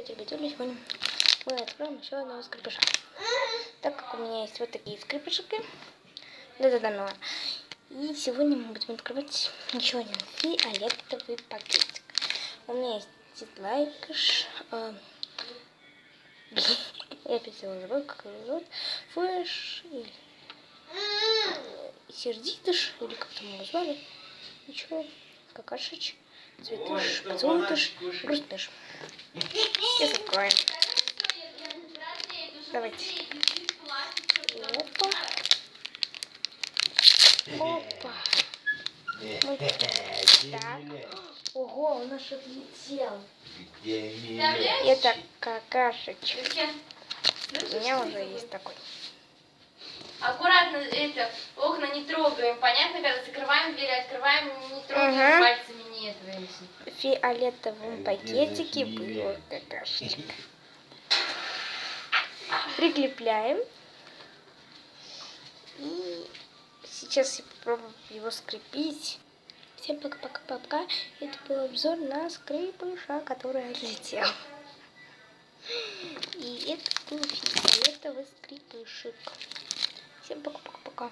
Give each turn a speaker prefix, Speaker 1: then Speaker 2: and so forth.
Speaker 1: Привет, ребятули! Сегодня мы откроем еще одного скрипыша. Так как у меня есть вот такие скрипышики. Да-да-да. И сегодня мы будем открывать еще один фиолетовый пакетик. У меня есть дитлайкыш. Я опять забыла, как его зовут. Флэш или сердитыш, или как там его звали. Ничего. Какашич. Цветыш, поцелуйтыш, грустныш. Сейчас откроем. Давайте. Опа. Опа. Вот так. Ого, он аж отлетел. Это какашечка. У меня уже есть такой.
Speaker 2: Аккуратно это окна не трогаем. Понятно, когда закрываем двери, открываем, не трогаем пальцами, нет.
Speaker 1: В фиолетовом пакетике была какашечка. Прикрепляем. И сейчас я попробую его скрепить. Всем пока-пока-пока. Это был обзор на скрипыша, который отлетел. И это был фиолетовый скрипышек. Всем пока-пока-пока.